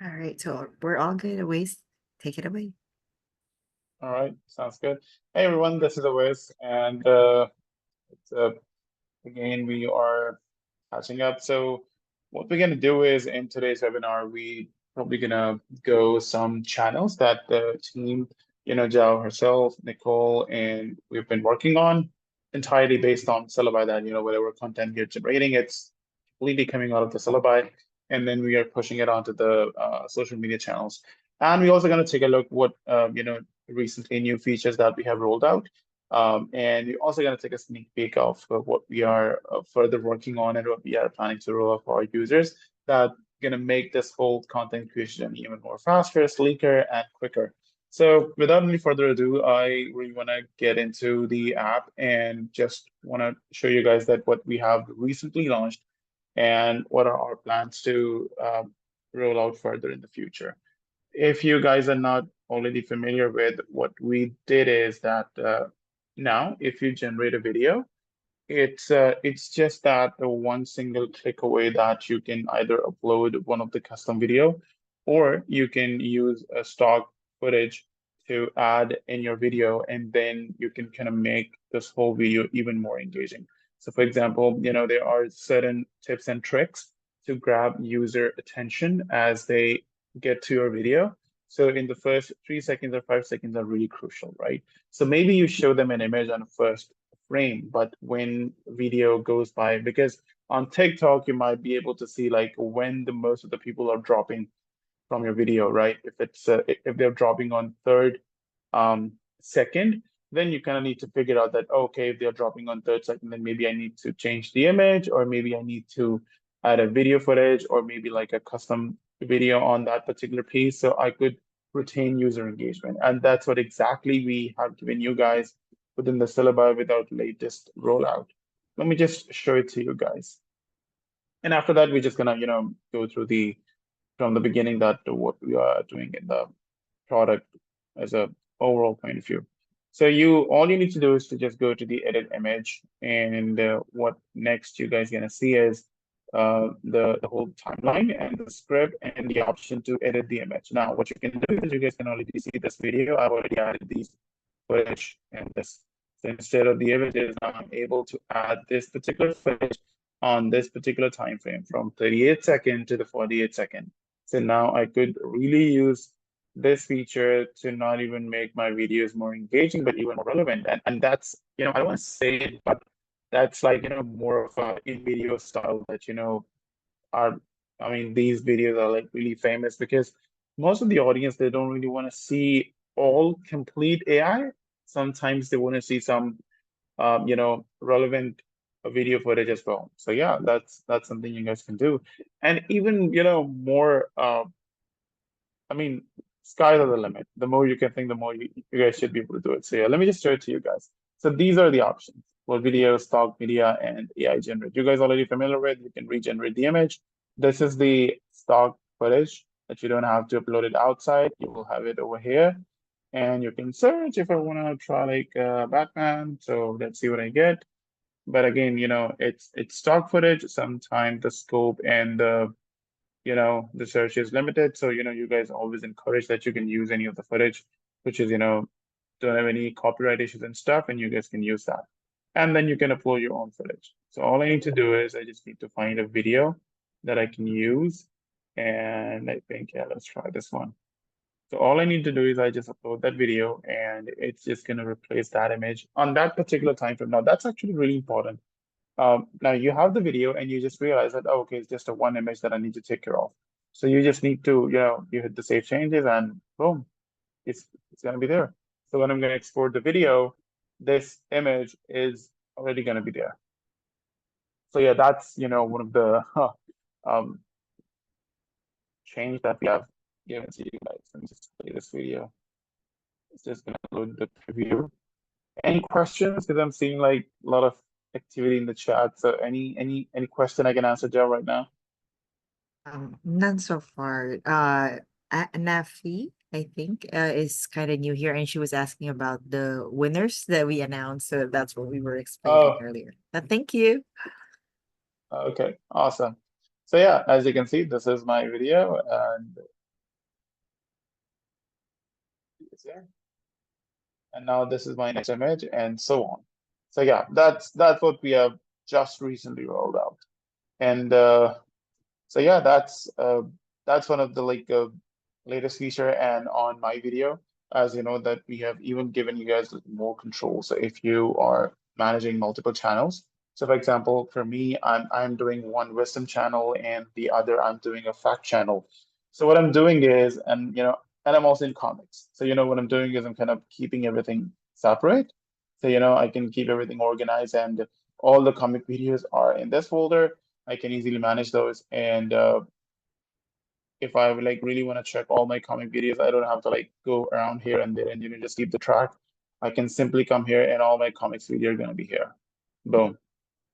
All right, so we're all good. Awais, take it away. All right, sounds good. Hey everyone, this is Awais, and it's, again we are catching up. So what we're gonna do is in today's webinar, we probably gonna go some channels that the team, Zhao herself, Nicole, and we've been working on entirely based on Syllabi that, whatever content you're generating, it's completely coming out of the Syllabi, and then we are pushing it onto the social media channels. And we're also going to take a look what recently new features that we have rolled out. And we're also going to take a sneak peek of what we are further working on and what we are planning to roll out for our users that going to make this whole content creation even more faster, sleeker, and quicker. So without any further ado, I really want to get into the app and just want to show you guys that what we have recently launched and what are our plans to roll out further in the future. If you guys are not already familiar with what we did is that now if you generate a video, it's just that the one single click away that you can either upload one of the custom video or you can use a stock footage to add in your video and then you can kind of make this whole video even more engaging. So for example, there are certain tips and tricks to grab user attention as they get to your video. So in the first 3 seconds or 5 seconds are really crucial, right? So maybe you show them an image on the first frame, but when video goes by, because on TikTok, you might be able to see like when the most of the people are dropping from your video, right? If they're dropping on third second, then you kind of need to figure out that, okay, if they're dropping on third second, then maybe I need to change the image, or maybe I need to add a video footage, or maybe like a custom video on that particular piece, so I could retain user engagement. And that's what exactly we have given you guys within the Syllabi with our latest rollout. Let me just show it to you guys. And after that, we're just gonna, go through from the beginning that what we are doing in the product as a overall point of view. So all you need to do is to just go to the edit image, and what next you guys gonna see is the whole timeline and the script and the option to edit the image. Now, what you can do is you guys can already see this video. I've already added these footage and this. So instead of the images, I'm able to add this particular footage on this particular time frame from 38 second to the 48 second. So now I could really use this feature to not even make my videos more engaging, but even more relevant. And that's, I don't want to say it, but that's like, more of a in video style that, are, I mean, these videos are like really famous because most of the audience, they don't really want to see all complete AI. Sometimes they want to see some, relevant video footage as well. So yeah, that's something you guys can do. And even, more, I mean, skies are the limit. The more you can think, the more you guys should be able to do it. So yeah, let me just show it to you guys. So these are the options for video, stock media, and AI generate. You guys already familiar with, you can regenerate the image. This is the stock footage that you don't have to upload it outside. You will have it over here. And you can search if I want to try like Batman. So let's see what I get. But again, it's stock footage. Sometimes the scope and the search is limited. So, you guys always encourage that you can use any of the footage, which is, don't have any copyright issues and stuff, and you guys can use that. And then you can upload your own footage. So all I need to do is I just need to find a video that I can use. And I think, yeah, let's try this one. So all I need to do is I just upload that video and it's just going to replace that image on that particular time frame. Now, that's actually really important. Now you have the video and you just realize that, oh, okay, it's just a one image that I need to take care of. So you just need to, you hit the save changes and boom, it's going to be there. So when I'm going to export the video, this image is already going to be there. So yeah, that's, one of the um, change that we have given to you guys. Let me just play this video. It's just going to load the preview. Any questions? Because I'm seeing like a lot of activity in the chat. So any question I can answer, Joe, right now? None so far. Nafi, I think, is kind of new here, and she was asking about the winners that we announced. So that's what we were explaining Oh, earlier. Thank you. okay, awesome. So yeah, as you can see, this is my video, and here. And now this is my next image, and so on. So yeah, that's what we have just recently rolled out. And so yeah, that's one of the latest feature. And on my video, as you know, that we have even given you guys more control. So if you are managing multiple channels, so for example, for me, I'm doing one wisdom channel and the other I'm doing a fact channel. So what I'm doing is, and I'm also in comics. So what I'm doing is I'm kind of keeping everything separate. So I can keep everything organized, and all the comic videos are in this folder. I can easily manage those. And if I would really want to check all my comic videos, I don't have to go around here and there and just keep the track. I can simply come here and all my comics video are going to be here. Boom.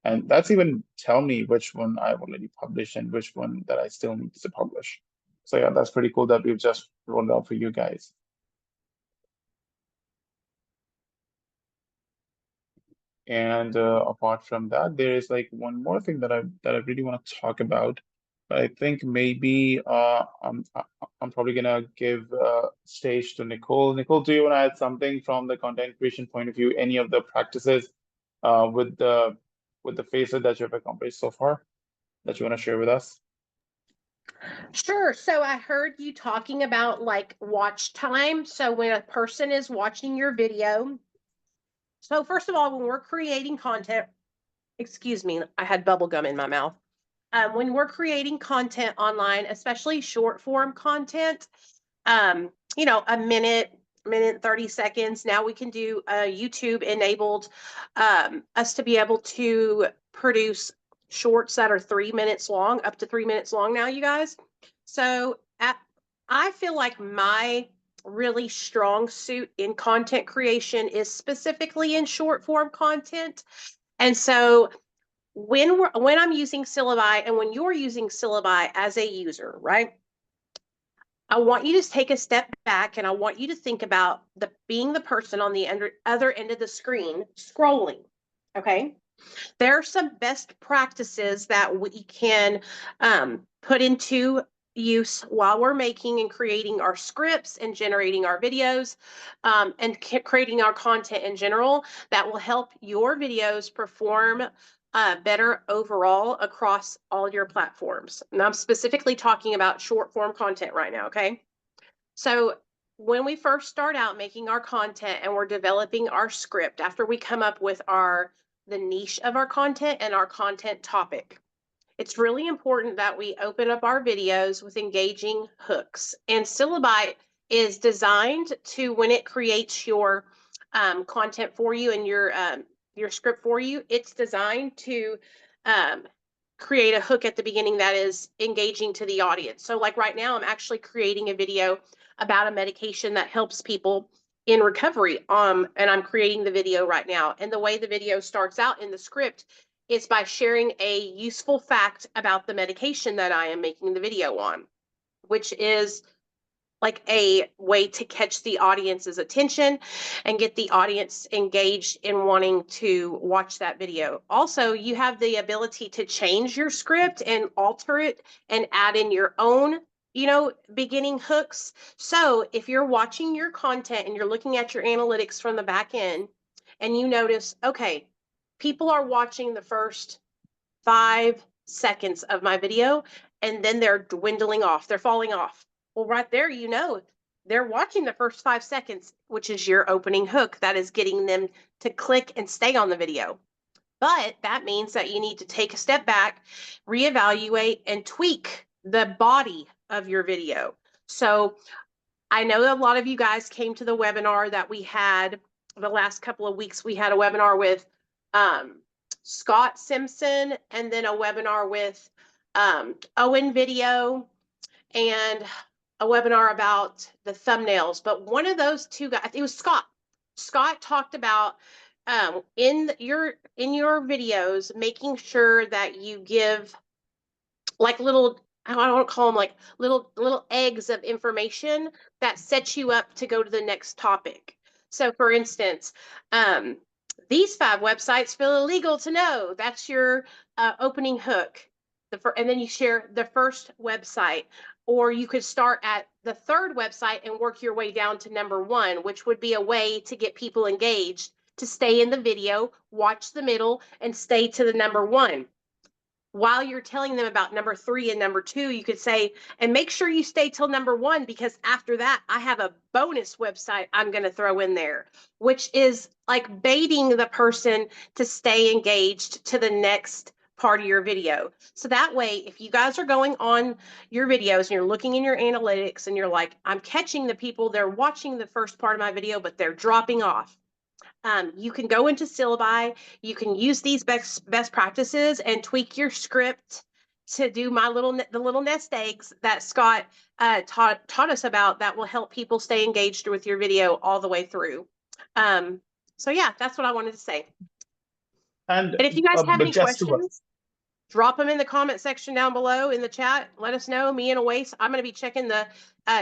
And that's even tell me which one I've already published and which one that I still need to publish. So yeah, that's pretty cool that we've just rolled out for you guys. And apart from that, there is one more thing that I really want to talk about. But I think maybe I'm probably gonna give stage to Nicole. Nicole, do you want to add something from the content creation point of view? Any of the practices with the phases that you have accomplished so far that you want to share with us? Sure. So I heard you talking about like watch time. So when a person is watching your video, so first of all, when we're creating content, excuse me, I had bubble gum in my mouth. When we're creating content online, especially short form content, a minute 30 seconds. Now we can do YouTube enabled us to be able to produce shorts that are 3 minutes long, up to 3 minutes long now, you guys. So I feel like my really strong suit in content creation is specifically in short form content. And so when I'm using Syllabi and when you're using Syllabi as a user, right? I want you to take a step back and I want you to think about being the person on the other end of the screen scrolling. Okay. There are some best practices that we can put into use while we're making and creating our scripts and generating our videos and creating our content in general that will help your videos perform better overall across all your platforms. And I'm specifically talking about short form content right now, okay? So when we first start out making our content and we're developing our script, after we come up with the niche of our content and our content topic, it's really important that we open up our videos with engaging hooks. And Syllabi is designed to, when it creates your content for you and your script for you, it's designed to um, create a hook at the beginning that is engaging to the audience. So like right now, I'm actually creating a video about a medication that helps people in recovery. And I'm creating the video right now. And the way the video starts out in the script is by sharing a useful fact about the medication that I am making the video on, which is like a way to catch the audience's attention and get the audience engaged in wanting to watch that video. Also, you have the ability to change your script and alter it and add in your own beginning hooks. So if you're watching your content and you're looking at your analytics from the back end and you notice, okay, people are watching the first 5 seconds of my video and then they're dwindling off, they're falling off. Well, right there, they're watching the first 5 seconds, which is your opening hook that is getting them to click and stay on the video. But that means that you need to take a step back, reevaluate, and tweak the body of your video. So I know a lot of you guys came to the webinar that we had the last couple of weeks. We had a webinar with Scott Simpson and then a webinar with Owen Video and a webinar about the thumbnails. But one of those two guys, it was Scott. Scott talked about in your videos, making sure that you give like little, I don't want to call them like little eggs of information that set you up to go to the next topic. So for instance, these 5 websites feel illegal to know. That's your opening hook. And then you share the first website Or you could start at the third website and work your way down to number one, which would be a way to get people engaged to stay in the video, watch the middle, and stay to the number one. While you're telling them about number three and number two, you could say, and make sure you stay till number one, because after that, I have a bonus website I'm going to throw in there, which is like baiting the person to stay engaged to the next part of your video. So that way, if you guys are going on your videos and you're looking in your analytics and you're like, I'm catching the people, they're watching the first part of my video, but they're dropping off. You can go into Syllabi, you can use these best practices and tweak your script to do the little nest eggs that Scott taught us about that will help people stay engaged with your video all the way through. So yeah, that's what I wanted to say. And And if you guys have but any just to questions, drop them in the comment section down below in the chat. Let us know. Me and Awais, I'm going to be checking the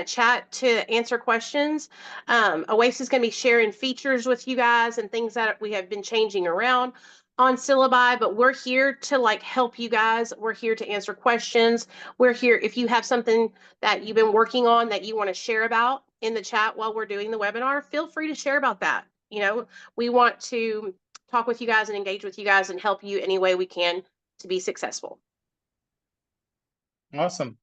chat to answer questions. Awais is going to be sharing features with you guys and things that we have been changing around on Syllabi, but we're here to like help you guys. We're here to answer questions. We're here if you have something that you've been working on that you want to share about in the chat while we're doing the webinar, feel free to share about that. You know, we want to talk with you guys and engage with you guys and help you any way we can to be successful. Awesome.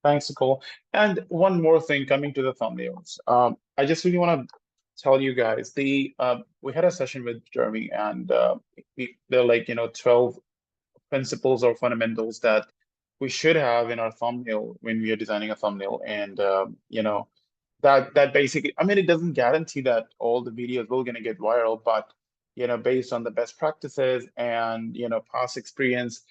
Thanks, Nicole. And one more thing coming to the thumbnails. I just really want to tell you guys we had a session with Jeremy, and they're like 12 principles or fundamentals that we should have in our thumbnail when we are designing a thumbnail. And that basically, I mean, it doesn't guarantee that all the videos will gonna get viral, but based on the best practices and past experience.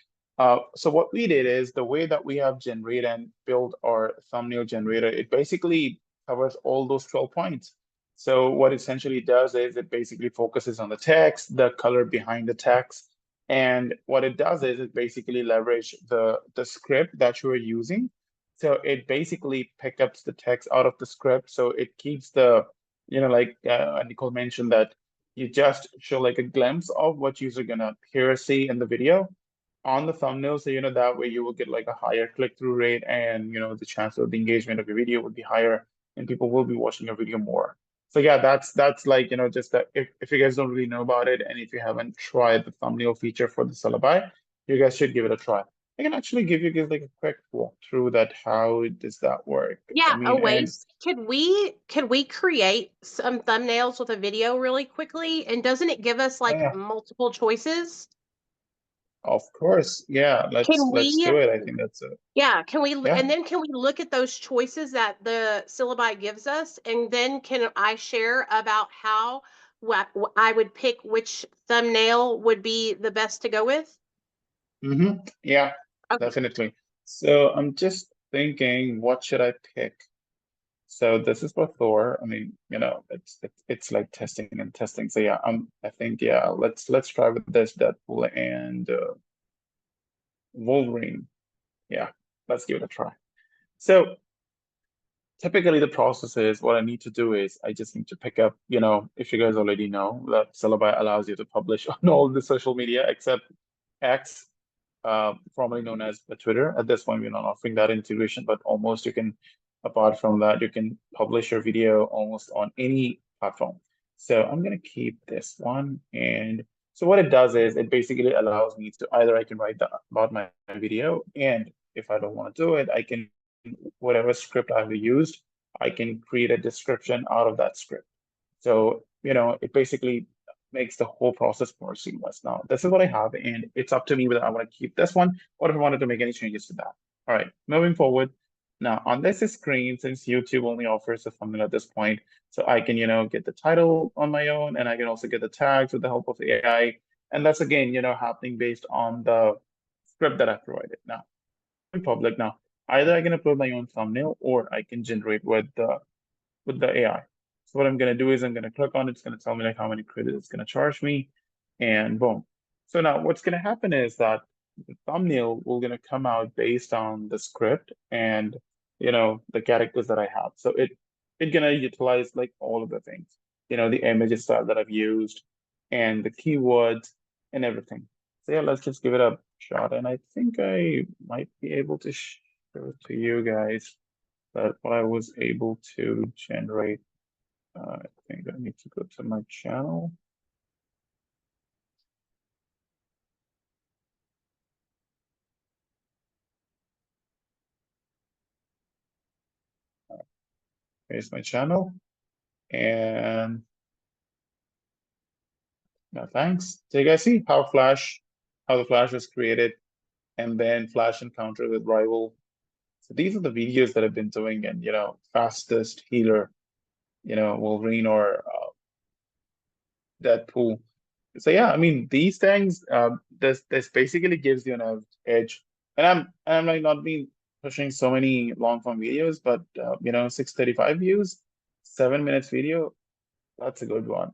So what we did is the way that we have generated and build our thumbnail generator, it basically covers all those 12 points. So what essentially does is it basically focuses on the text, the color behind the text, and what it does is it basically leverage the script that you are using. So it basically picks up the text out of the script. So it keeps the, like Nicole mentioned, that you just show like a glimpse of what user gonna hear or see in the video on the thumbnail. So that way you will get like a higher click-through rate, and the chance of the engagement of your video would be higher, and people will be watching your video more. So yeah, that's like just that if you guys don't really know about it, and if you haven't tried the thumbnail feature for the Syllabi, you guys should give it a try. I can actually give you guys like a quick walkthrough that how does that work. I Yeah, mean, and Awais, could we create some thumbnails with a video really quickly? And doesn't it give us like yeah, multiple choices? of course, yeah, let's Can let's we, do it. I think that's it. yeah, Yeah. and then can we look at those choices that the Syllabi gives us? And then can I share about how what I would pick which thumbnail would be the best to go with? Yeah, Okay. definitely. So I'm just thinking, what should I pick? So this is for Thor. I mean, it's like testing and testing. So yeah, I think yeah, let's try with this Deadpool and Wolverine. Yeah, let's give it a try. So typically the process is what I need to do is I just need to pick up, if you guys already know that Syllabi allows you to publish on all the social media except X, formerly known as Twitter. At this point, we're not offering that integration, but almost you can, apart from that, you can publish your video almost on any platform. So I'm going to keep this one. And so what it does is it basically allows me to either I can write about my video, and if I don't want to do it, I can, whatever script I've used, I can create a description out of that script. So, it basically makes the whole process more seamless. Now, this is what I have, and it's up to me whether I want to keep this one or if I wanted to make any changes to that. All right, moving forward. Now, on this screen, since YouTube only offers a thumbnail at this point, so I can, get the title on my own, and I can also get the tags with the help of AI. And that's again, happening based on the script that I've provided. Now, in public now, either I can upload my own thumbnail or I can generate with the AI. So what I'm going to do is I'm going to click on it. It's going to tell me like how many credits it's going to charge me, and boom. So now what's going to happen is that the thumbnail will going to come out based on the script and the characters that I have. So it's going to utilize like all of the things, the image style that I've used and the keywords and everything. So yeah, let's just give it a shot, and I think I might be able to show to you guys that what I was able to generate. I think I need to go to my channel. Here's my channel, and no thanks. So you guys see how the Flash was created, and then Flash encounter with rival. So these are the videos that I've been doing, and fastest healer, Wolverine or Deadpool. So yeah, I mean these things, this basically gives you an edge. And I'm like not being pushing so many long form videos, but 635 views, 7 minutes video, that's a good one.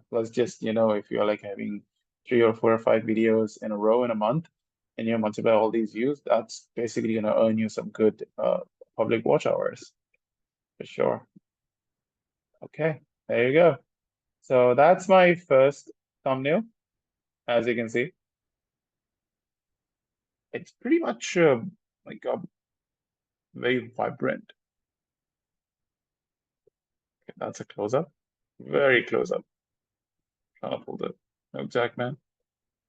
Plus just if you're like having 3 or 4 or 5 videos in a row in a month, and you multiply all these views, that's basically gonna earn you some good public watch hours for sure. Okay, there you go. So that's my first thumbnail. As you can see, it's pretty much like very vibrant. Okay, that's a close up, very close up. Trying to pull the no Jackman.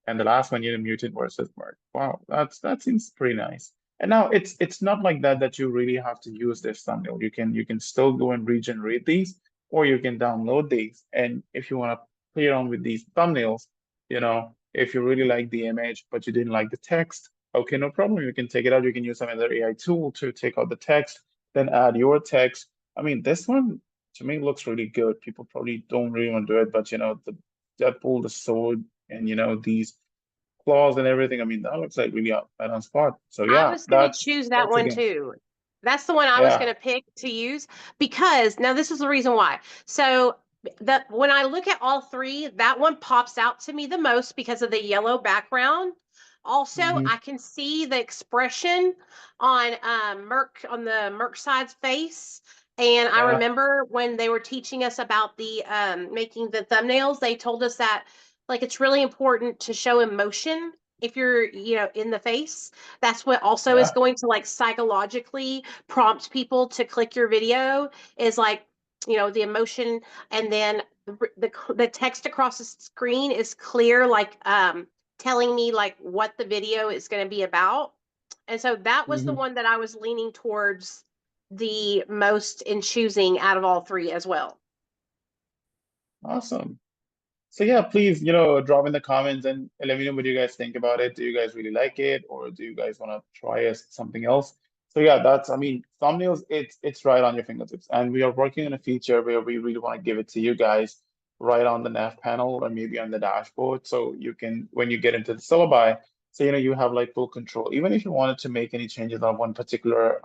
And the last one, mutant versus merc. Wow, that seems pretty nice. And now it's not like that you really have to use this thumbnail. You can still go and regenerate these, or you can download these. And if you want to play around with these thumbnails, if you really like the image but you didn't like the text, okay, no problem. You can take it out. You can use some other AI tool to take out the text, then add your text. I mean, this one to me looks really good. People probably don't really want to do it, but the Deadpool, the sword, and these claws and everything. I mean, that looks like really right on spot. So I yeah, was going to that's choose that that's one again. too. That's the one I was Yeah. going to pick to use because now this is the reason why. So that when I look at all three, that one pops out to me the most because of the yellow background. Also, Hmm. I can see the expression on Merc on the Merc side's face. And I Yeah. remember when they were teaching us about the making the thumbnails, they told us that like it's really important to show emotion if you're in the face. That's what also is Yeah. going to like psychologically prompt people to click your video is like the emotion, and then the text across the screen is clear, like telling me like what the video is going to be about. And so that was the Hmm. one that I was leaning towards the most in choosing out of all three as well. Awesome. So yeah, please, drop in the comments and let me know what you guys think about it. Do you guys really like it, or do you guys want to try something else? So yeah, I mean, thumbnails, it's right on your fingertips. And we are working on a feature where we really want to give it to you guys right on the nav panel or maybe on the dashboard. So you can, when you get into the syllabi, so you have like full control. Even if you wanted to make any changes on one particular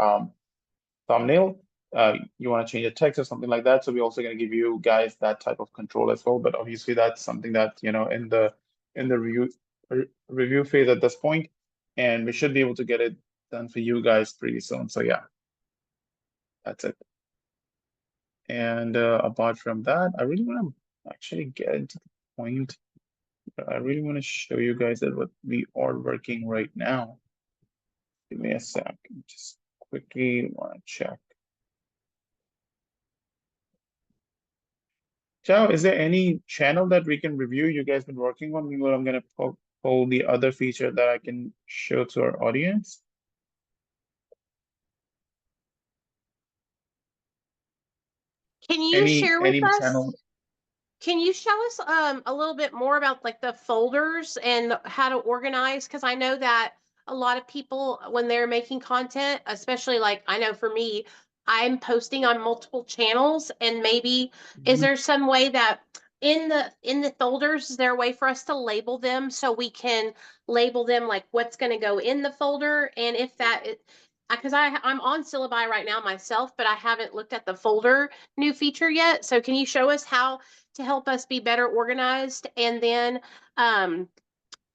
thumbnail, you want to change the text or something like that. So we're also going to give you guys that type of control as well. But obviously that's something that, in the review phase at this point, and we should be able to get it done for you guys pretty soon. So yeah, that's it. And apart from that, I really want to actually get into the point. I really want to show you guys that what we are working right now. Give me a sec. Just quickly want to check. Ciao, is there any channel that we can review you guys been working on? Meanwhile, I'm gonna pull the other feature that I can show to our audience. Can you Any share with any us channel? Can you show us a little bit more about like the folders and how to organize? Because I know that a lot of people, when they're making content, especially like I know for me, I'm posting on multiple channels, and maybe is Mhm. there some way that in the folders, is there a way for us to label them so we can label them like what's going to go in the folder, and if that because I'm on Syllabi right now myself, but I haven't looked at the folder new feature yet. So can you show us how to help us be better organized, um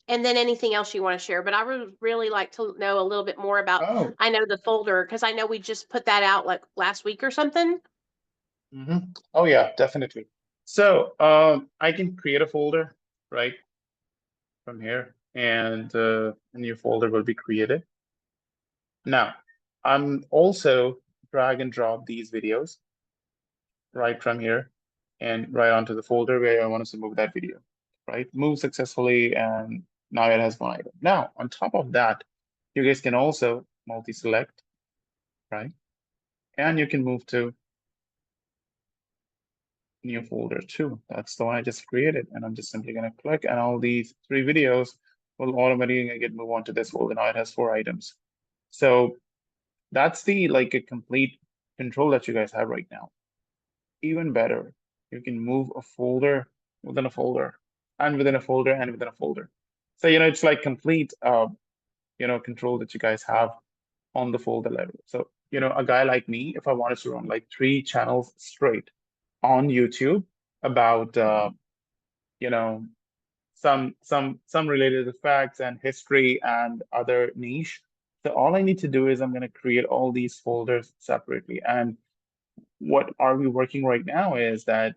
and then anything else you want to share? But I would really like to know a little bit more about, Oh, I know the folder because I know we just put that out like last week or something. oh yeah, definitely. So I can create a folder right from here, and a new folder will be created. Now, I'm also drag and drop these videos right from here and right onto the folder where I want us to move that video, right? Move successfully, and now it has one item. Now, on top of that, you guys can also multi-select, right? And you can move to new folder too. That's the one I just created, and I'm just simply gonna click, and all these 3 videos will automatically get moved on to this folder. Now it has 4 items. So that's the like a complete control that you guys have right now. Even better, you can move a folder within a folder and within a folder and within a folder. So, it's like complete, control that you guys have on the folder level. So, a guy like me, if I wanted to run like 3 channels straight on YouTube about, you know, some related to facts and history and other niche. So all I need to do is I'm going to create all these folders separately. And what are we working right now is that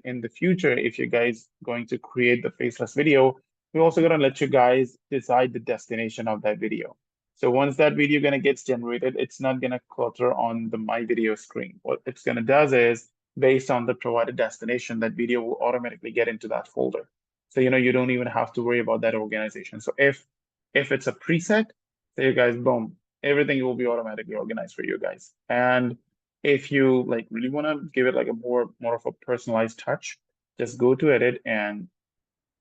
in the future, if you guys going to create the faceless video, we're also going to let you guys decide the destination of that video. So once that video gonna gets generated, it's not gonna clutter on the my video screen. What it's gonna does is based on the provided destination, that video will automatically get into that folder. So you don't even have to worry about that organization. So if it's a preset, say you guys, boom, everything will be automatically organized for you guys. And if you like really want to give it like a more of a personalized touch, just go to edit and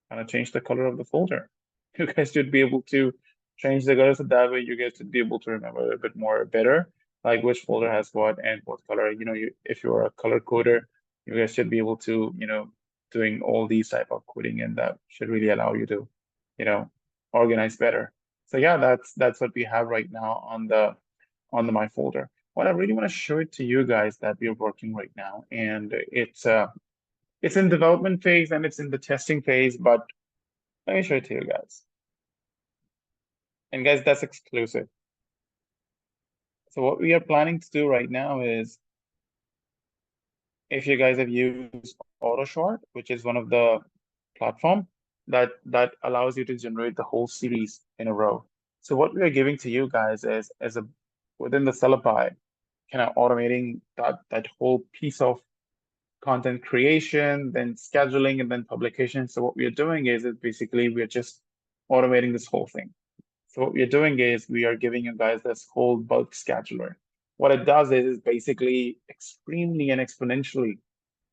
kind of change the color of the folder. You guys should be able to change the colors, so that way you guys should be able to remember a bit more better, like which folder has what and what color. If you're a color coder, you guys should be able to, doing all these type of coding, and that should really allow you to, organize better. So yeah, that's what we have right now on the my folder. What I really want to show it to you guys that we're working right now, and it's in development phase and it's in the testing phase, but let me show it to you guys. And guys, that's exclusive. So what we are planning to do right now is, if you guys have used AutoShort, which is one of the platform that allows you to generate the whole series in a row. So what we are giving to you guys is within the Syllaby, kind of automating that whole piece of content creation, then scheduling, and then publication. So what we are doing is basically we're just automating this whole thing. So what we're doing is we are giving you guys this whole bulk scheduler. What it does is basically extremely and exponentially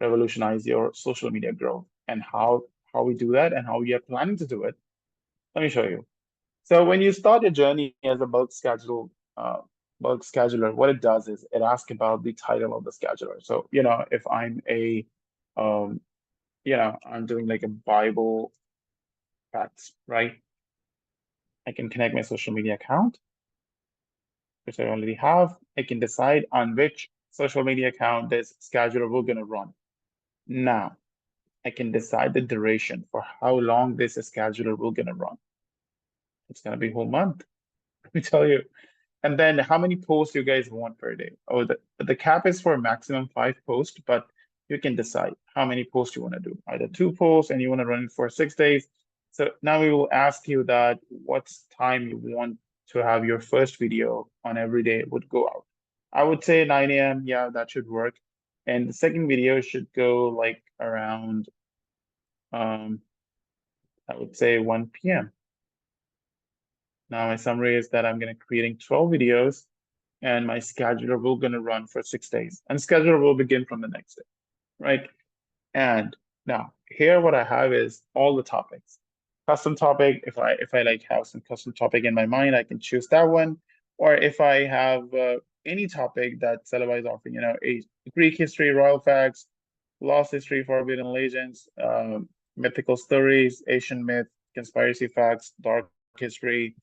revolutionize your social media growth. And how we do that and how we are planning to do it, let me show you. So when you start your journey as a bulk scheduler, what it does is it asks about the title of the scheduler. So, if I'm I'm doing like a Bible facts, right? I can connect my social media account, which I already have. I can decide on which social media account this scheduler will gonna run. Now, I can decide the duration for how long this scheduler will gonna run. It's gonna be a whole month, let me tell you. And then how many posts you guys want per day? Oh, the cap is for maximum 5 posts, but you can decide how many posts you want to do. Either 2 posts and you want to run it for 6 days. So now we will ask you that what time you want to have your first video on every day would go out. I would say 9 a.m. Yeah, that should work. And the second video should go like around, I would say 1 p.m. Now my summary is that I'm going to creating 12 videos, and my scheduler will going to run for 6 days, and scheduler will begin from the next day, right? And now here what I have is all the topics. Custom topic, if I like have some custom topic in my mind, I can choose that one. Or if I have any topic that Syllaby is offering, a Greek history, royal facts, lost history, forbidden legends, mythical stories, Asian myth, conspiracy facts, dark history,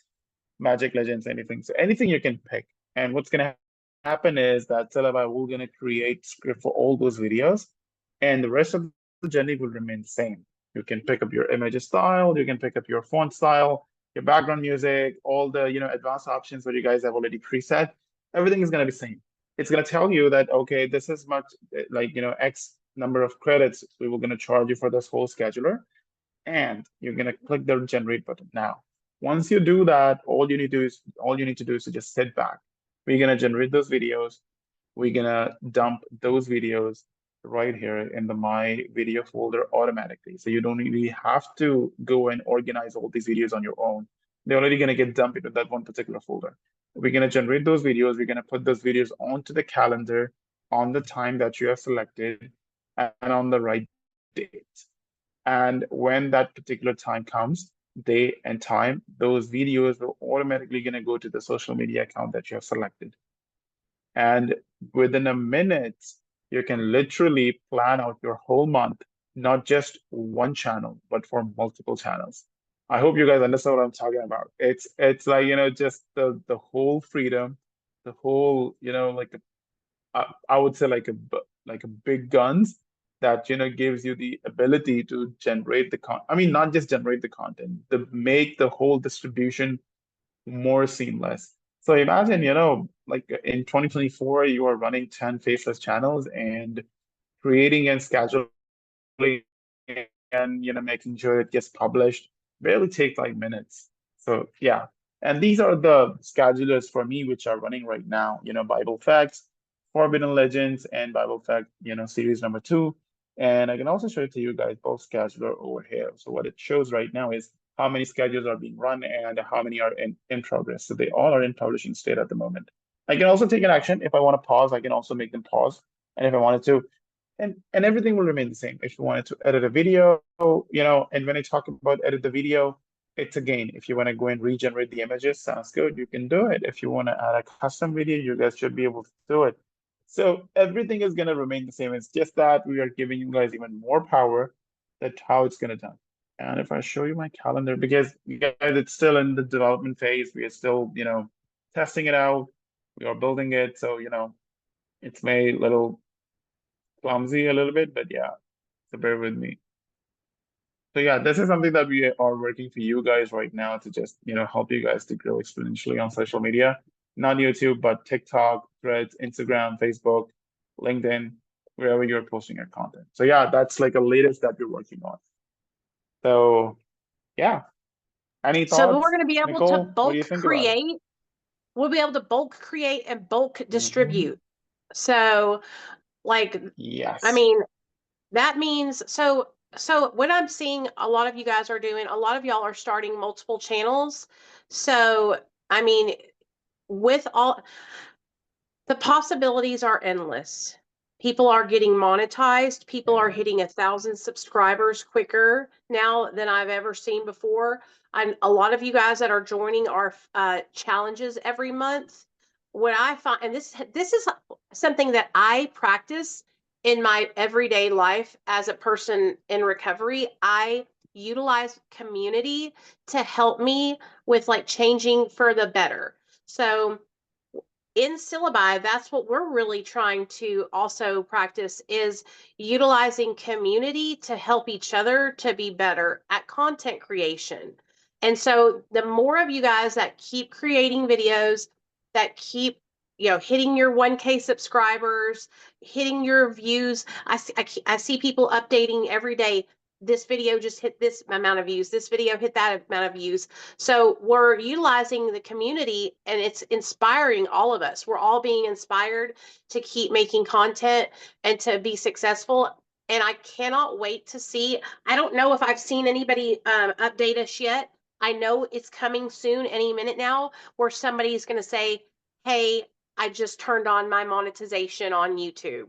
magic legends, anything. So anything you can pick. And what's gonna happen is that Syllaby will gonna create script for all those videos, and the rest of the journey will remain the same. You can pick up your image style, you can pick up your font style, your background music, all the advanced options that you guys have already preset. Everything is gonna be same. It's gonna tell you that okay, this is much like X number of credits we were gonna charge you for this whole scheduler, and you're gonna click the generate button. Now, once you do that, all you need to do is to just sit back We're gonna generate those videos. We're gonna dump those videos right here in the My Video folder automatically. So you don't really have to go and organize all these videos on your own. They're already gonna get dumped into that one particular folder. We're gonna generate those videos. We're gonna put those videos onto the calendar on the time that you have selected and on the right date. And when that particular time comes, day and time, those videos will automatically gonna go to the social media account that you have selected. And within a minute, you can literally plan out your whole month, not just one channel, but for multiple channels. I hope you guys understand what I'm talking about. It's like, just the whole freedom, the whole, like I would say like a big guns that gives you the ability to generate the I mean, not just generate the content, to make the whole distribution more seamless. So imagine, like in 2024, you are running 10 faceless channels and creating and scheduling and making sure it gets published barely takes like minutes. So yeah. And these are the schedulers for me which are running right now, Bible Facts, Forbidden Legends, and Bible Fact, series number 2. And I can also show it to you guys both scheduler over here. So what it shows right now is how many schedules are being run and how many are in progress. So they all are in publishing state at the moment. I can also take an action. If I want to pause, I can also make them pause. And if I wanted to, and everything will remain the same. If you wanted to edit a video, and when I talk about edit the video, it's again, if you want to go and regenerate the images, sounds good, you can do it. If you want to add a custom video, you guys should be able to do it. So everything is going to remain the same. It's just that we are giving you guys even more power. That's how it's going to done. And if I show you my calendar, because you guys, it's still in the development phase, we are still, testing it out. We are building it. So, it's made a little clumsy a little bit, but yeah, so bear with me. So yeah, this is something that we are working for you guys right now to just, help you guys to grow exponentially on social media, not YouTube, but TikTok, Threads, Instagram, Facebook, LinkedIn, wherever you're posting your content. So yeah, that's like a latest that we're working on. So yeah, any So we're thoughts, going to be able to Nicole? What do you bulk think about it? create. We'll be able to bulk create and bulk Mhm. distribute. So, like, I Yes. mean, that means so what I'm seeing a lot of you guys are doing, a lot of y'all are starting multiple channels. So, I mean, with all the possibilities are endless. People are getting monetized. People are Yeah. hitting 1,000 subscribers quicker now than I've ever seen before. A lot of you guys that are joining our challenges every month. What I find, and this is something that I practice in my everyday life as a person in recovery. I utilize community to help me with like changing for the better. So in Syllabi, that's what we're really trying to also practice is utilizing community to help each other to be better at content creation. And so the more of you guys that keep creating videos, that keep hitting your 1K subscribers, hitting your views. I see people updating every day. This video just hit this amount of views. This video hit that amount of views. So we're utilizing the community and it's inspiring all of us. We're all being inspired to keep making content and to be successful. And I cannot wait to see. I don't know if I've seen anybody update us yet. I know it's coming soon, any minute now, where somebody's going to say, hey, I just turned on my monetization on YouTube.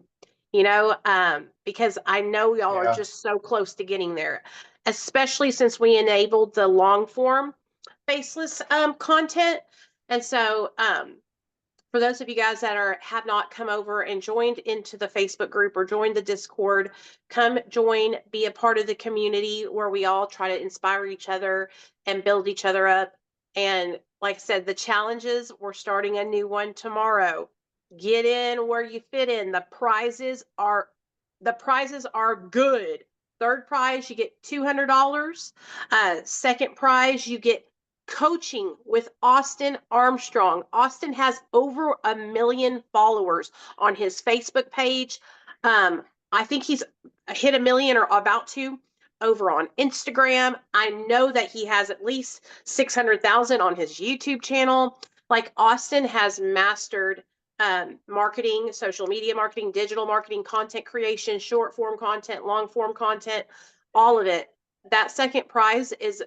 Because I know y'all are Yeah. just so close to getting there, especially since we enabled the long form faceless content. And so for those of you guys that have not come over and joined into the Facebook group or joined the Discord, come join, be a part of the community where we all try to inspire each other and build each other up. And like I said, the challenges, we're starting a new one tomorrow. Get in where you fit in. The prizes are good. Third prize, you get $200. Second prize, you get coaching with Austin Armstrong. Austin has over 1 million followers on his Facebook page. I think he's hit 1 million or about to over on Instagram. I know that he has at least 600,000 on his YouTube channel. Like Austin has mastered marketing, social media marketing, digital marketing, content creation, short form content, long form content, all of it. That second prize is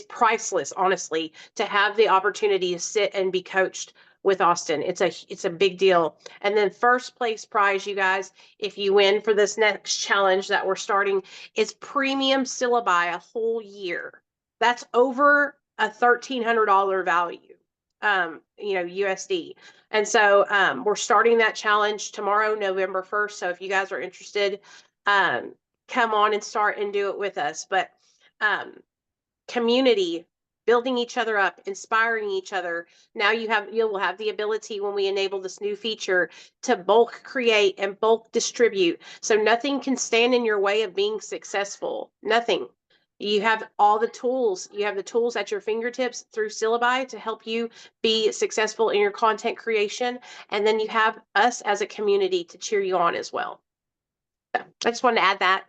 priceless, honestly, to have the opportunity to sit and be coached with Austin. It's a big deal. And then first place prize, you guys, if you win for this next challenge that we're starting, is premium syllabi a whole year. That's over a $1,300 value, USD. And so we're starting that challenge tomorrow, November 1st. So if you guys are interested, um, come on and start and do it with us. But um, community, building each other up, inspiring each other. Now you'll have the ability, when we enable this new feature, to bulk create and bulk distribute. So nothing can stand in your way of being successful. Nothing. You have all the tools. You have the tools at your fingertips through Syllabi to help you be successful in your content creation. And then you have us as a community to cheer you on as well. So I just wanted to add that.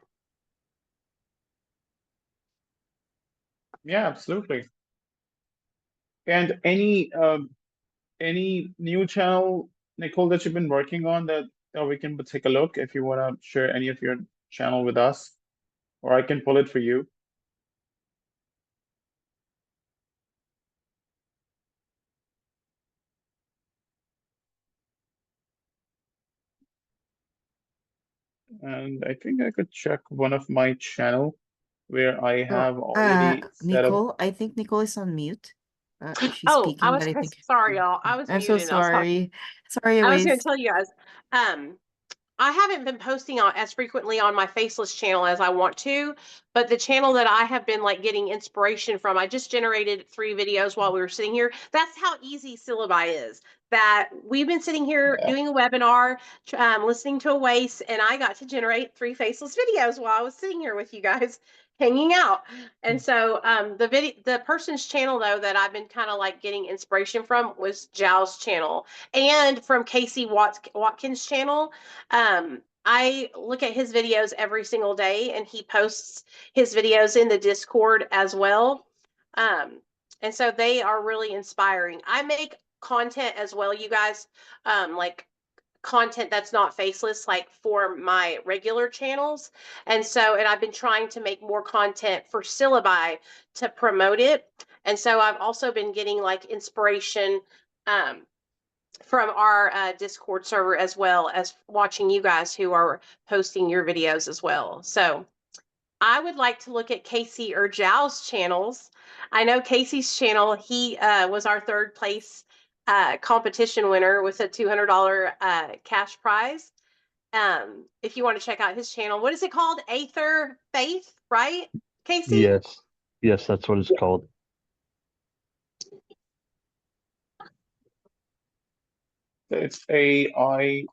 Yeah, absolutely. And any new channel, Nicole, that you've been working on that we can take a look if you want to share any of your channel with us, or I can pull it for you. And I think I could check one of my channel where I Oh, have already set up. Nicole, I think Nicole is on mute. She's Oh, I speaking, was but I think sorry, y'all. I was I'm so muted. I was talking. sorry. Sorry, I was going to Waze. tell you guys. Um, I haven't been posting on as frequently on my faceless channel as I want to, but the channel that I have been like getting inspiration from, I just generated 3 videos while we were sitting here. That's how easy Syllabi is. That we've been sitting here Yeah. doing a webinar, listening to a waste, and I got to generate 3 faceless videos while I was sitting here with you guys hanging out. And so the person's channel though that I've been kind of like getting inspiration from was Zhao's channel and from Casey Watkins' channel. I look at his videos every single day, and he posts his videos in the Discord as well. Um, and so they are really inspiring. I make content as well, you guys, like content that's not faceless, like for my regular channels. And I've been trying to make more content for Syllabi to promote it. And so I've also been getting like inspiration um, from our Discord server, as well as watching you guys who are posting your videos as well. So I would like to look at Casey or Zhao's channels. I know Casey's channel, he was our third place competition winner with a $200 cash prize. If you want to check out his channel, what is it called? Aether Faith, right, Casey? Yes. Yes, that's what it's called. It's AITHER.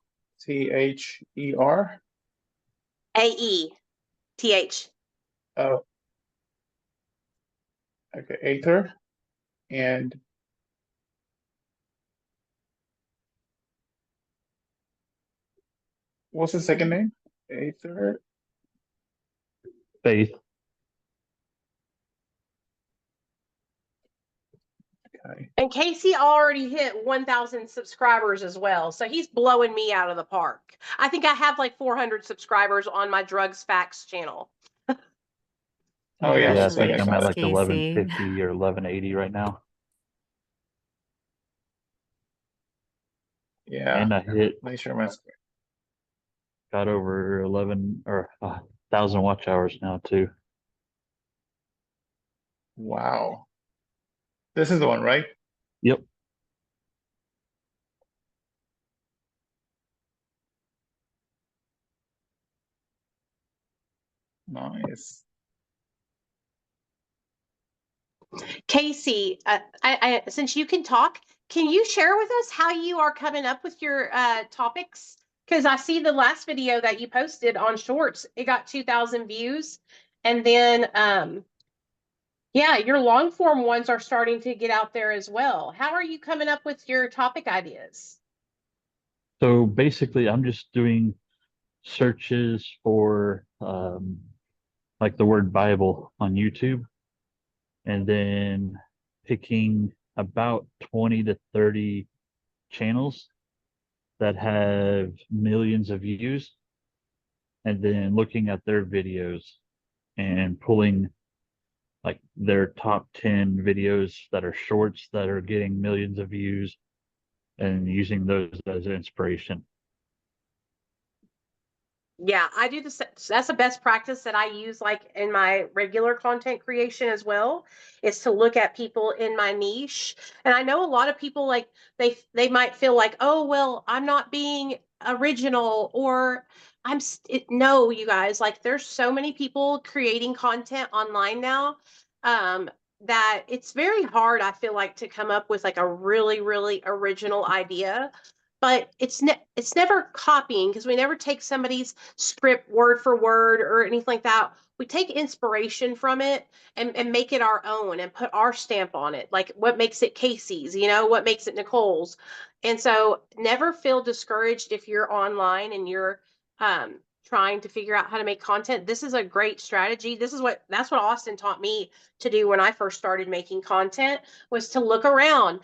AETH. Oh, okay, Aether. And what's the second name? Aether. Faith. Okay. And Casey already hit 1,000 subscribers as well. So he's blowing me out of the park. I think I have like 400 subscribers on my Drugs Facts channel. Oh yeah, Yeah, I looks like think I I'm at got Congratulations, it. like Casey. 1150 or 1180 right now. Yeah, And I let me share my screen. got over 11 or 1,000 watch hours now too. Wow. This is the one, right? Yep. Nice. Casey, since you can talk, can you share with us how you are coming up with your topics? Because I see the last video that you posted on Shorts, it got 2,000 views. And then, yeah, your long form ones are starting to get out there as well. How are you coming up with your topic ideas? So basically, I'm just doing searches for like the word Bible on YouTube, and then picking about 20 to 30 channels that have millions of views, and then looking at their videos and pulling like their top 10 videos that are shorts that are getting millions of views and using those as inspiration. Yeah, I do this. That's the best practice that I use, like in my regular content creation as well, is to look at people in my niche. And I know a lot of people like they might feel like, oh well, I'm not being original, or no, you guys, like there's so many people creating content online now, um, that it's very hard. I feel like to come up with like a really really original idea, but it's never copying, because we never take somebody's script word for word or anything like that. We take inspiration from it and make it our own and put our stamp on it, like what makes it Casey's, what makes it Nicole's. And so never feel discouraged if you're online and you're um, trying to figure out how to make content. This is a great strategy. That's what Austin taught me to do when I first started making content, was to look around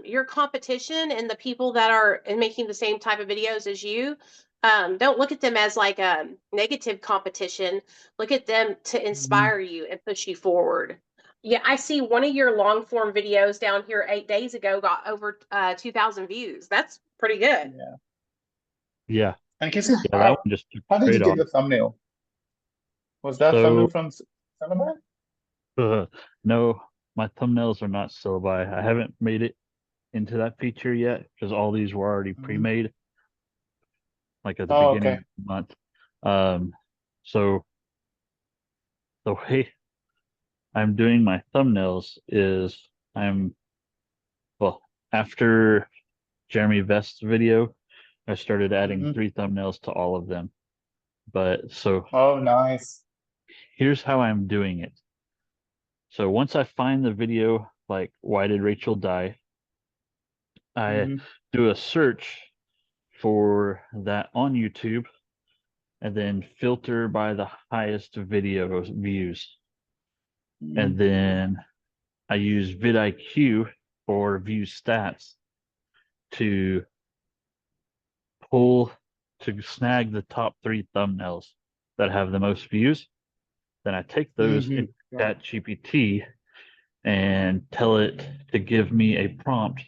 your competition and the people that are making the same type of videos as you. Don't look at them as like a negative competition. Look at them to Mhm. inspire you and push you forward. Yeah, I see one of your long form videos down here 8 days ago got over 2,000 views. That's pretty good. Yeah. Yeah, And Casey, yeah, that one just took how did you straight get off. the thumbnail? Was that thumbnail So from Syllaby? no, my thumbnails are not Syllabi. I haven't made it into that feature yet because all these were already Mhm. pre-made, like at the Oh, beginning okay. of the month. So the way I'm doing my thumbnails is I'm well after Jeremy Vest's video, I started adding Hmm. 3 thumbnails to all of them. But so Oh, nice. here's how I'm doing it. So once I find the video, like why did Rachel die, I Hmm. do a search for that on YouTube and then filter by the highest video views. And Hmm. then I use vidIQ for view stats to pull to snag the top 3 thumbnails that have the most views. Then I take those Hmm. into ChatGPT and tell it to give me a prompt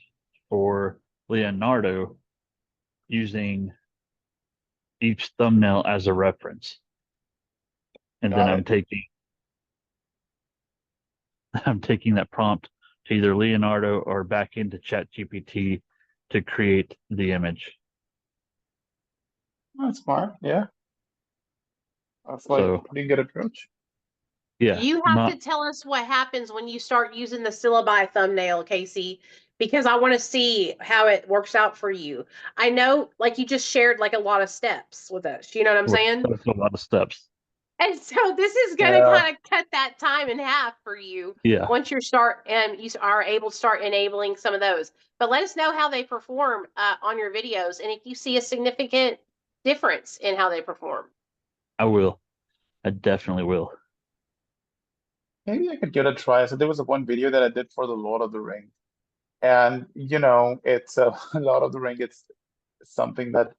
for Leonardo using each thumbnail as a reference. And then Got it. I'm taking that prompt to either Leonardo or back into ChatGPT to create the image. That's smart. Yeah. That's like a So pretty good approach. yeah, You have to not tell us what happens when you start using the syllabi thumbnail, Casey, because I want to see how it works out for you. I know, like you just shared like a lot of steps with us. You know what I'm saying? that's a lot of steps. And so this is going to Yeah. kind of cut that time in half for you Yeah, once you are able to start enabling some of those. But let us know how they perform on your videos, and if you see a significant difference in how they perform. I will. I definitely will. Maybe I could give it a try. So there was one video that I did for the Lord of the Ring. And it's Lord of the Ring. It's something that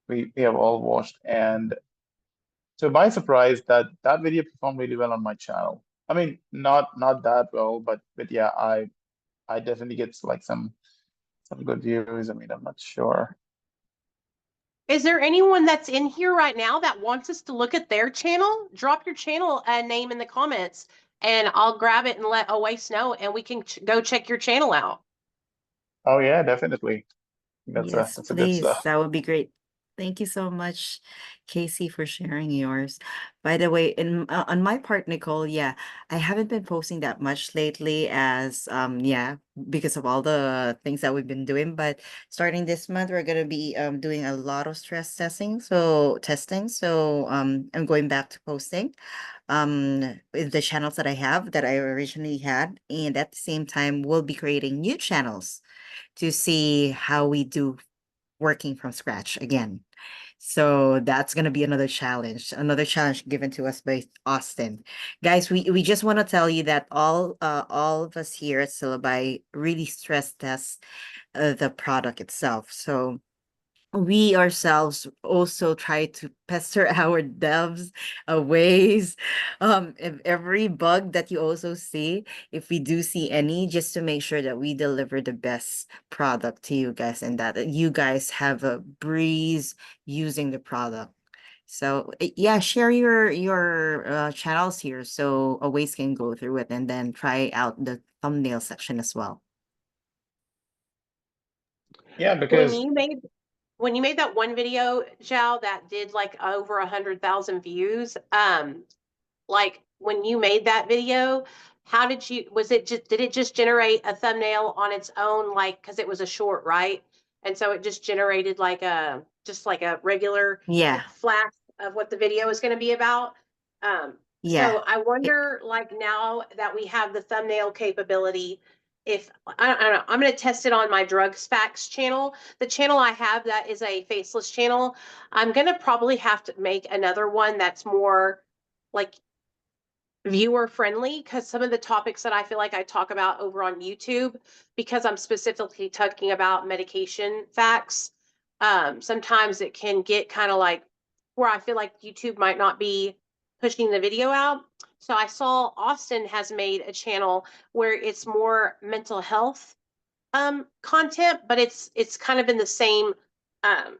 we have all watched. And so by surprise, that video performed really well on my channel. I mean, not that well, but yeah, I definitely get like some good views. I mean, I'm not sure. Is there anyone that's in here right now that wants us to look at their channel? Drop your channel name in the comments, and I'll grab it and let Oasis know, and we can go check your channel out. Oh yeah, definitely. Yes, That's a good please. stuff. That would be great. Thank you so much, Casey, for sharing yours. By the way, on my part, Nicole, yeah, I haven't been posting that much lately as yeah, because of all the things that we've been doing. But starting this month, we're gonna be doing a lot of stress testing. So I'm going back to posting with the channels that I have that I originally had, and at the same time, we'll be creating new channels to see how we do working from scratch again. So that's gonna be another challenge given to us by Austin. Guys, we just want to tell you that all of us here at Syllabi really stress test the product itself. So we ourselves also try to pester our devs ways if every bug that you also see, if we do see any, just to make sure that we deliver the best product to you guys and that you guys have a breeze using the product. So yeah, share your channels here so Aways can go through it and then try out the thumbnail section as well. Yeah, When because you made when you made that one video, Zhao, that did like over 100,000 views, like when you made that video, how did you, was it just, did it just generate a thumbnail on its own? Like, cause it was a short, right? And so it just generated like just like a regular, Yeah, like flash of what the video is going to be about. yeah. So I wonder, like now that we have the thumbnail capability, if I don't know, I'm going to test it on my drugs facts channel. The channel I have that is a faceless channel. I'm going to probably have to make another one that's more like viewer friendly, because some of the topics that I feel like I talk about over on YouTube, because I'm specifically talking about medication facts, sometimes it can get kind of like where I feel like YouTube might not be pushing the video out. So I saw Austin has made a channel where it's more mental health content, but it's kind of in the same um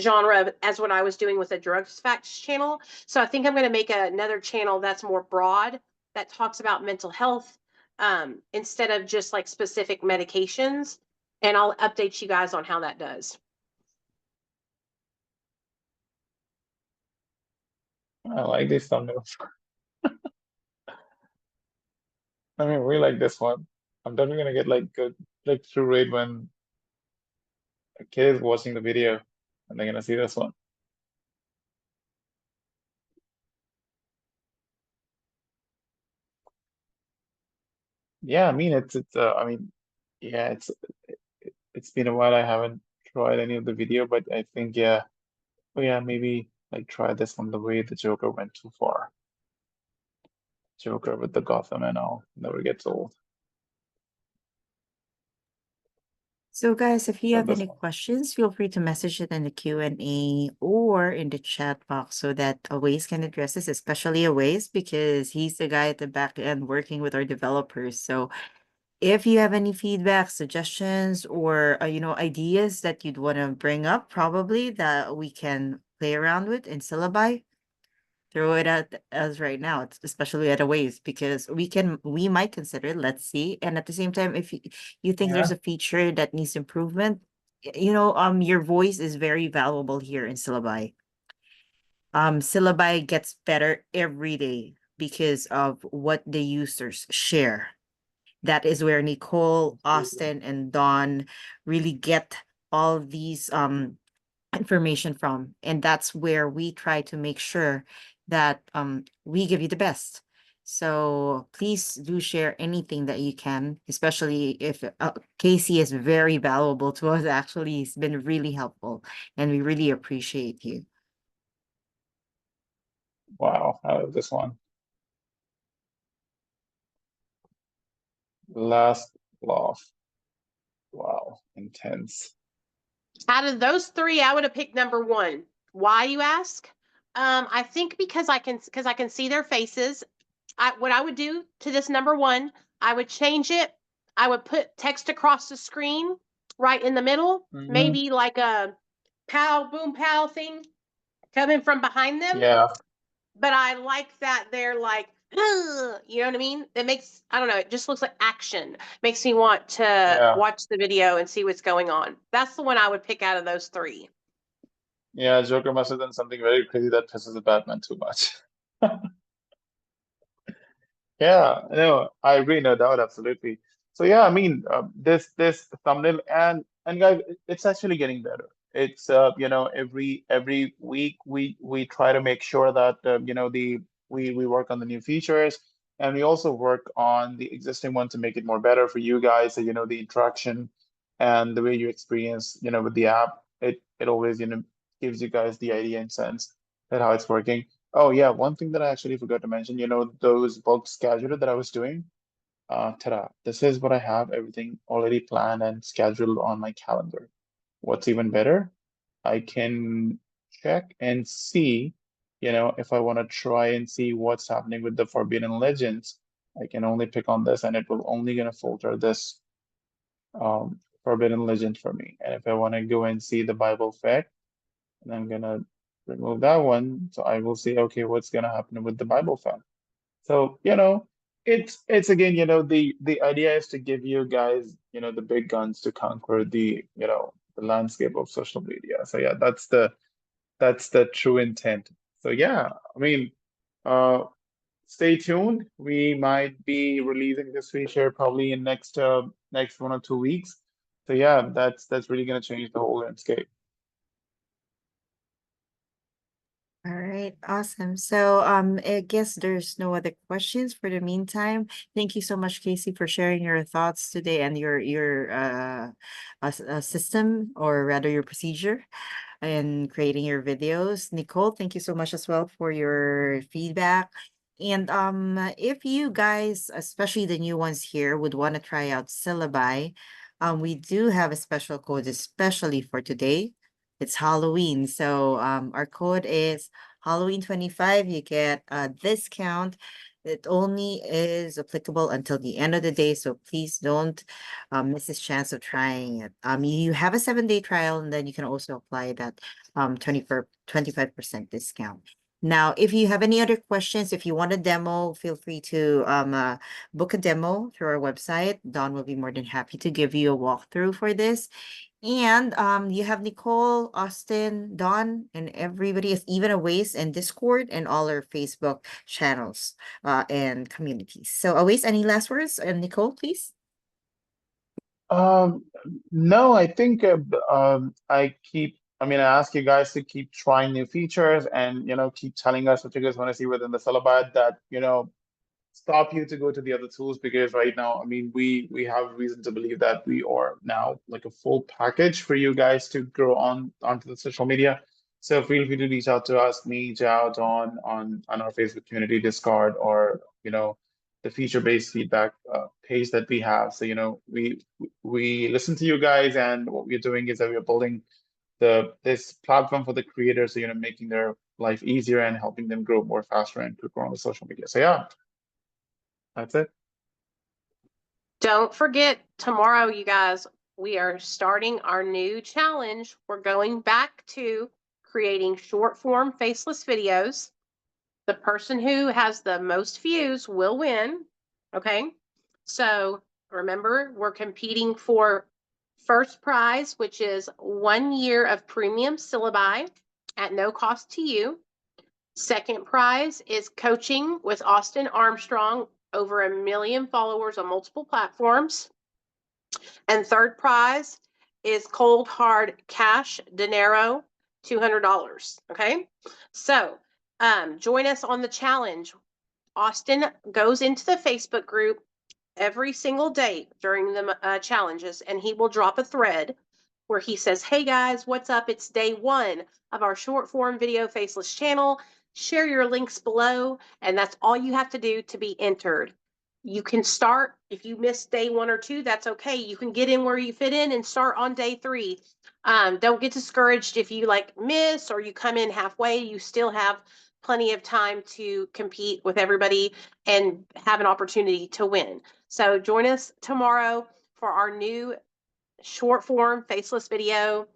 genre as what I was doing with the drugs facts channel. So I think I'm going to make another channel that's more broad, that talks about mental health instead of just like specific medications. And I'll update you guys on how that does. I like these thumbnails. I mean, we like this one. I'm definitely gonna get like good click-through rate when a kid is watching the video and they're gonna see this one. Yeah, I mean I mean, yeah, it's been a while. I haven't tried any of the video, but I think yeah, oh yeah, maybe like try this one the way the Joker went too far. Joker with the Gotham and all never gets old. So guys, if you So have this any one. questions, feel free to message it in the Q&A or in the chat box so that Aways can address this, especially Aways, because he's the guy at the back end working with our developers. So if you have any feedback, suggestions, or ideas that you'd want to bring up, probably that we can play around with in Syllabi, throw it at us right now, especially at a ways, because we might consider it, let's see. And at the same time, if you think there's Yeah. a feature that needs improvement, your voice is very valuable here in Syllabi. Syllabi gets better every day because of what the users share. That is where Nicole, Austin, and Dawn really get all these information from, and that's where we try to make sure that we give you the best. So please do share anything that you can, especially if Casey is very valuable to us. Actually, he's been really helpful and we really appreciate you. Wow, I love this one. Last laugh. Wow, intense. Out of those three, I would have picked number one. Why, you ask? I think because I can see their faces. What I would do to this number one, I would change it. I would put text across the screen right in the middle, Hmm. maybe like a pow boom pow thing coming from behind them. Yeah, But I like that they're like, "Ugh," you know what I mean? It makes, I don't know, it just looks like action. Makes me want to yeah, watch the video and see what's going on. That's the one I would pick out of those three. yeah. Joker must have done something very crazy that pisses the Batman too much. Yeah, no, I agree, no doubt, absolutely. So yeah, I mean, this thumbnail and guys, it's actually getting better. It's every week we try to make sure that we work on the new features, and we also work on the existing one to make it more better for you guys. So, the interaction and the way you experience with the app, it always gives you guys the idea and sense that how it's working. Oh yeah, one thing that I actually forgot to mention, those bulk scheduler that I was doing, ta-da, this is what I have, everything already planned and scheduled on my calendar. What's even better, I can check and see, if I want to try and see what's happening with the Forbidden Legends, I can only pick on this and it will only gonna filter this Forbidden Legend for me. And if I want to go and see the Bible fact, and I'm gonna remove that one, so I will see, okay, what's gonna happen with the Bible fact. So, it's again, the idea is to give you guys, the big guns to conquer the landscape of social media. So yeah, that's the true intent. So yeah, I mean, uh, stay tuned. We might be releasing this feature probably in next 1 or 2 weeks. So yeah, that's really gonna change the whole landscape. All right, awesome. So I guess there's no other questions for the meantime. Thank you so much, Casey, for sharing your thoughts today and your system, or rather your procedure in creating your videos. Nicole, thank you so much as well for your feedback. And if you guys, especially the new ones here, would want to try out Syllabi, we do have a special code especially for today. It's Halloween. So our code is Halloween 25. You get a discount. It only is applicable until the end of the day. So please don't miss this chance of trying it. You have a 7-day trial, and then you can also apply that 25% discount. Now, if you have any other questions, if you want a demo, feel free to book a demo through our website. Don will be more than happy to give you a walkthrough for this. And you have Nicole, Austin, Don, and everybody is even Aways and Discord and all our Facebook channels and communities. So Aways, any last words? And Nicole, please. Um, no, I think I mean, I ask you guys to keep trying new features and, keep telling us what you guys want to see within the syllabi that, stop you to go to the other tools, because right now, I mean, we have reason to believe that we are now like a full package for you guys to grow onto the social media. So feel free to reach out to us, me, Jao, Dawn, on our Facebook community, Discord, or the feature-based feedback page that we have. So we listen to you guys, and what we're doing is that we're building this platform for the creators, so making their life easier and helping them grow more faster and quicker on the social media. So yeah, that's it. Don't forget, tomorrow, you guys, we are starting our new challenge. We're going back to creating short form faceless videos. The person who has the most views will win. Okay. So remember, we're competing for first prize, which is 1 year of premium syllabi at no cost to you. Second prize is coaching with Austin Armstrong, over 1 million followers on multiple platforms. And third prize is cold hard cash, dinero, $200. Okay. So join us on the challenge. Austin goes into the Facebook group every single day during the challenges, and he will drop a thread where he says, hey guys, what's up? It's day 1 of our short form video faceless channel. Share your links below, and that's all you have to do to be entered. You can start, if you missed day 1 or 2, that's okay. You can get in where you fit in and start on day 3. Don't get discouraged if you miss or you come in halfway. You still have plenty of time to compete with everybody and have an opportunity to win. So join us tomorrow for our new short form faceless video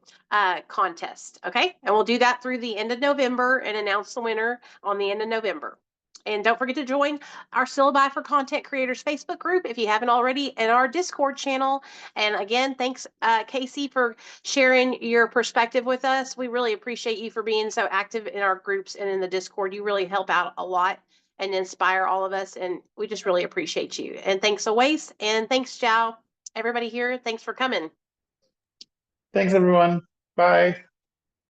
contest. Okay. And we'll do that through the end of November and announce the winner on the end of November. And don't forget to join our Syllabi for Content Creators Facebook group if you haven't already, and our Discord channel. And again, thanks, Casey, for sharing your perspective with us. We really appreciate you for being so active in our groups and in the Discord. You really help out a lot and inspire all of us. And we just really appreciate you. And thanks, Awais. And thanks, Jao. Everybody here, thanks for coming. Thanks, everyone. Bye.